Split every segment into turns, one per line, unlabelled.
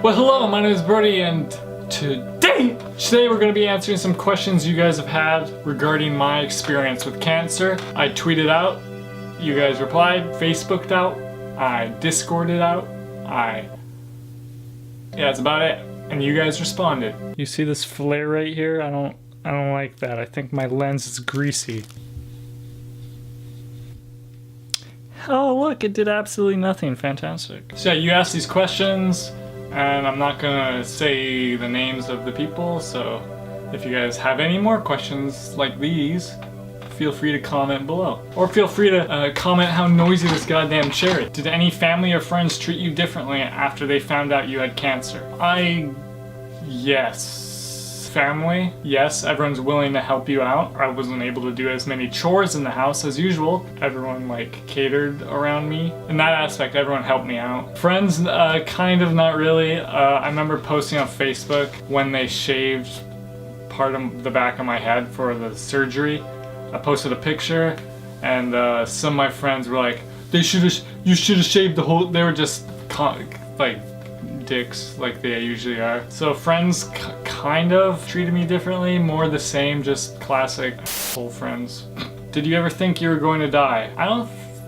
Well, hello, my name is Brody, and today we're going to be answering some questions you guys have had regarding my experience with cancer. I tweeted out, you guys replied, Facebooked out, I Discorded out, yeah, that's about it, and you guys responded. You see this flare right here? I don't like that. I think my lens is greasy. Oh, look, it did absolutely nothing. Fantastic. So yeah, you asked these questions, and I'm not gonna say the names of the people, so if you guys have any more questions like these, feel free to comment below. Or feel free to comment how noisy this goddamn chair is. Did any family or friends treat you differently after they found out you had cancer? Yes. Family, yes, everyone's willing to help you out. I wasn't able to do as many chores in the house as usual. Everyone like catered around me. In that aspect, everyone helped me out. Friends, kind of not really. I remember posting on Facebook when they shaved part of the back of my head for the surgery. I posted a picture, and some of my friends were like, you should have shaved the whole, they were just like dicks like they usually are. So friends kind of treated me differently, more the same, just classic old friends. Did you ever think you were going to die?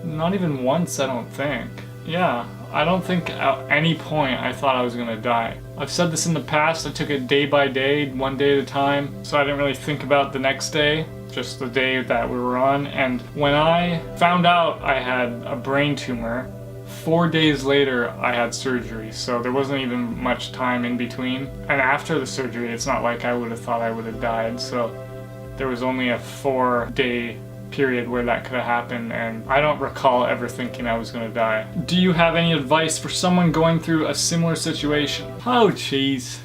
Not even once, I don't think. Yeah, I don't think at any point I thought I was gonna die. I've said this in the past, I took it day by day, one day at a time, so I didn't really think about the next day, just the day that we were on. And when I found out I had a brain tumor, 4 days later I had surgery, so there wasn't even much time in between. And after the surgery, it's not like I would have thought I would have died, so there was only a 4-day period where that could have happened, and I don't recall ever thinking I was gonna die. Do you have any advice for someone going through a similar situation? Oh jeez.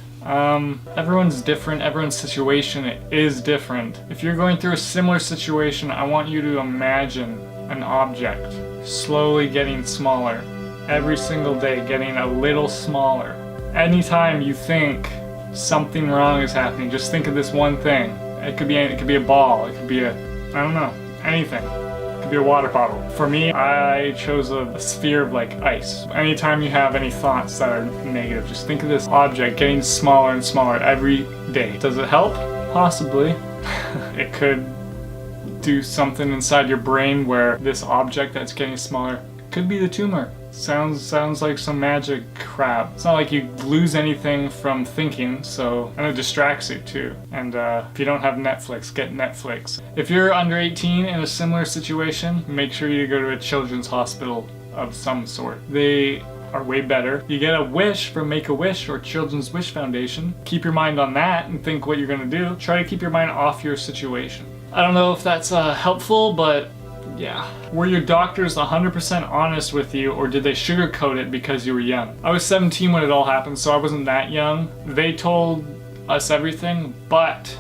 Everyone's different, everyone's situation is different. If you're going through a similar situation, I want you to imagine an object slowly getting smaller. Every single day getting a little smaller. Anytime you think something wrong is happening, just think of this one thing. It could be a ball, it could be I don't know, anything. It could be a water bottle. For me, I chose a sphere of like ice. Anytime you have any thoughts that are negative, just think of this object getting smaller and smaller every day. Does it help? Possibly. It could do something inside your brain where this object that's getting smaller could be the tumor. Sounds like some magic crap. It's not like you lose anything from thinking, so, and it distracts you too. And if you don't have Netflix, get Netflix. If you're under 18 in a similar situation, make sure you go to a children's hospital of some sort. They are way better. You get a wish from Make-A-Wish or Children's Wish Foundation. Keep your mind on that and think what you're gonna do. Try to keep your mind off your situation. I don't know if that's helpful, but yeah. Were your doctors 100% honest with you, or did they sugarcoat it because you were young? I was 17 when it all happened, so I wasn't that young. They told us everything, but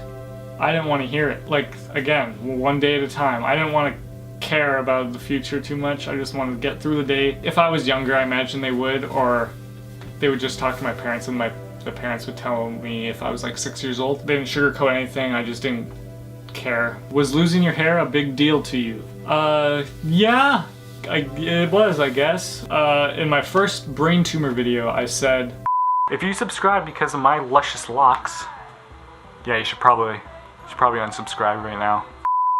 I didn't want to hear it. Like, again, one day at a time. I didn't want to care about the future too much. I just wanted to get through the day. If I was younger, I imagine they would, or they would just talk to my parents, and the parents would tell me if I was like 6 years old. They didn't sugarcoat anything, I just didn't care. Was losing your hair a big deal to you? Yeah, it was, I guess. In my first brain tumor video, I said, if you subscribe because of my luscious locks, yeah, you should probably unsubscribe right now.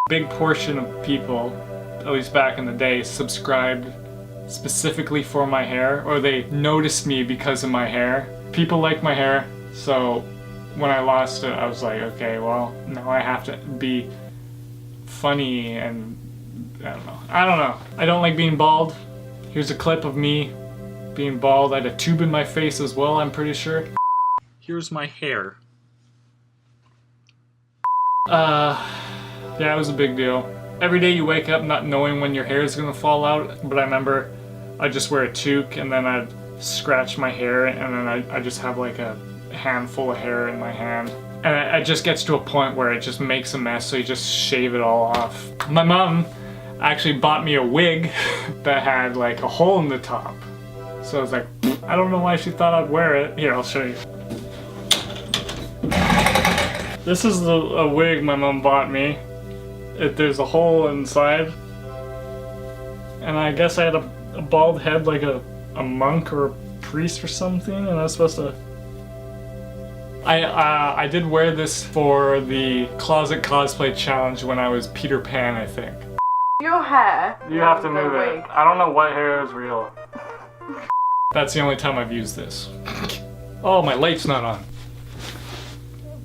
Big portion of people, at least back in the day, subscribed specifically for my hair, or they noticed me because of my hair. People like my hair, so when I lost it, I was like, okay, well, now I have to be funny, and I don't know. I don't like being bald. Here's a clip of me being bald. I had a tube in my face as well, I'm pretty sure. Here's my hair. Yeah, it was a big deal. Every day you wake up not knowing when your hair is gonna fall out, but I remember I'd just wear a toque, and then I'd scratch my hair, and then I just have like a handful of hair in my hand. And it just gets to a point where it just makes a mess, so you just shave it all off. My mom actually bought me a wig that had like a hole in the top. So I was like, I don't know why she thought I'd wear it. Here, I'll show you. This is a wig my mom bought me. there's a hole inside. And I guess I had a bald head like a monk or a priest or something, and I was supposed to... I did wear this for the closet cosplay challenge when I was Peter Pan, I think.
Your hair.
You have to move it. I don't know what hair is real. That's the only time I've used this. Oh, my light's not on.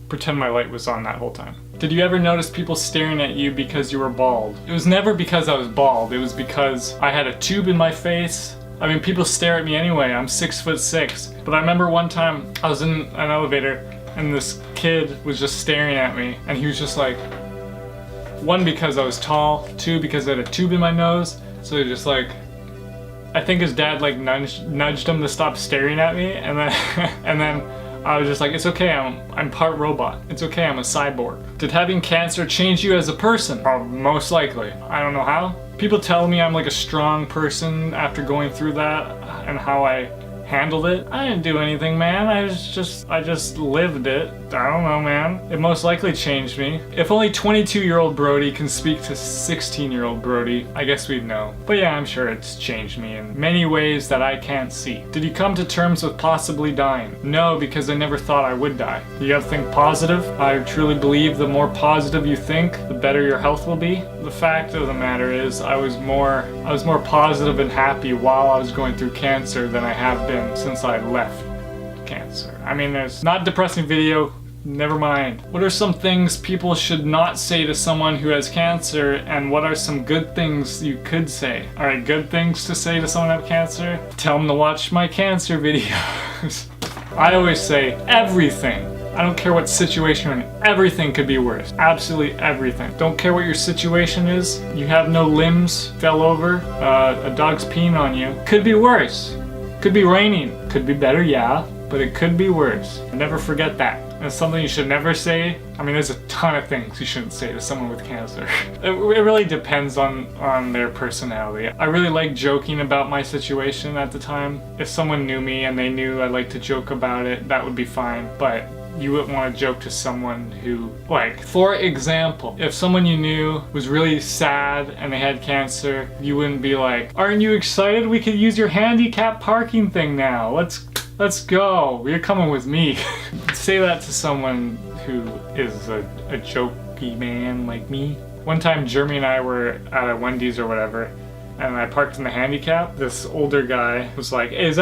Pretend my light was on that whole time. Did you ever notice people staring at you because you were bald? It was never because I was bald. It was because I had a tube in my face. I mean, people stare at me anyway. I'm 6'6". But I remember one time I was in an elevator and this kid was just staring at me, and he was just like, one, because I was tall, two, because I had a tube in my nose. So he just like, I think his dad like nudged him to stop staring at me, and then I was just like, it's okay, I'm part robot. It's okay, I'm a cyborg. Did having cancer change you as a person? Most likely. I don't know how. People tell me I'm like a strong person after going through that and how I handled it. I didn't do anything, man. I just lived it. I don't know, man. It most likely changed me. If only 22-year-old Brody can speak to 16-year-old Brody, I guess we'd know. But yeah, I'm sure it's changed me in many ways that I can't see. Did you come to terms with possibly dying? No, because I never thought I would die. You gotta think positive. I truly believe the more positive you think, the better your health will be. The fact of the matter is, I was more positive and happy while I was going through cancer than I have been since I left cancer. I mean, there's not a depressing video. Never mind. What are some things people should not say to someone who has cancer, and what are some good things you could say? Alright, good things to say to someone who has cancer? Tell them to watch my cancer videos. I always say everything. I don't care what situation you're in. Everything could be worse. Absolutely everything. Don't care what your situation is. You have no limbs, fell over, a dog's peeing on you. Could be worse. Could be raining. Could be better, yeah, but it could be worse. Never forget that. It's something you should never say. I mean, there's a ton of things you shouldn't say to someone with cancer. It really depends on their personality. I really like joking about my situation at the time. If someone knew me and they knew I like to joke about it, that would be fine. But you wouldn't want to joke to someone who, like, for example, if someone you knew was really sad and they had cancer, you wouldn't be like, aren't you excited? We could use your handicap parking thing now. Let's go. You're coming with me. Say that to someone who is a jokey man like me. One time Jeremy and I were at a Wendy's or whatever, and I parked in the handicap. This older guy was like, hey, is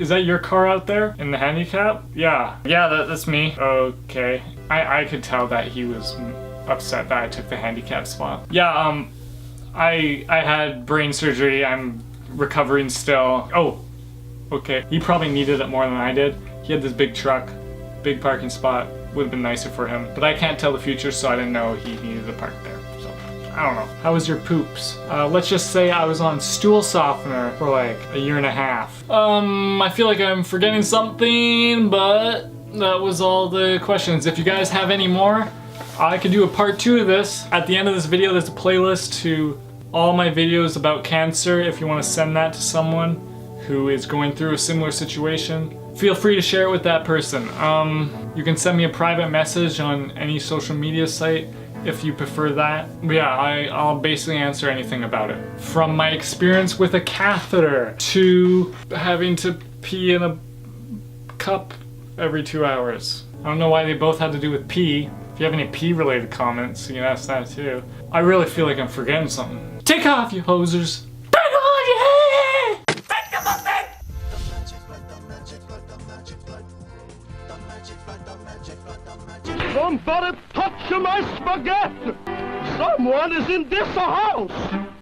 that your car out there in the handicap? Yeah, that's me. Okay. I could tell that he was upset that I took the handicap spot. Yeah, I had brain surgery. I'm recovering still. Oh, okay. He probably needed it more than I did. He had this big truck, big parking spot. Would have been nicer for him. But I can't tell the future, so I didn't know he needed to park there. I don't know. How was your poops? Let's just say I was on stool softener for like a year and a half. I feel like I'm forgetting something, but that was all the questions. If you guys have any more, I could do a part 2 of this. At the end of this video, there's a playlist to all my videos about cancer. If you want to send that to someone who is going through a similar situation, feel free to share it with that person. You can send me a private message on any social media site if you prefer that. But yeah, I'll basically answer anything about it. From my experience with a catheter to having to pee in a cup every 2 hours. I don't know why they both had to do with pee. If you have any pee related comments, you can ask that too. I really feel like I'm forgetting something. Take off, you hosers! Take off your head! Think about that!
Somebody touch my spaghetti! Someone is in this house!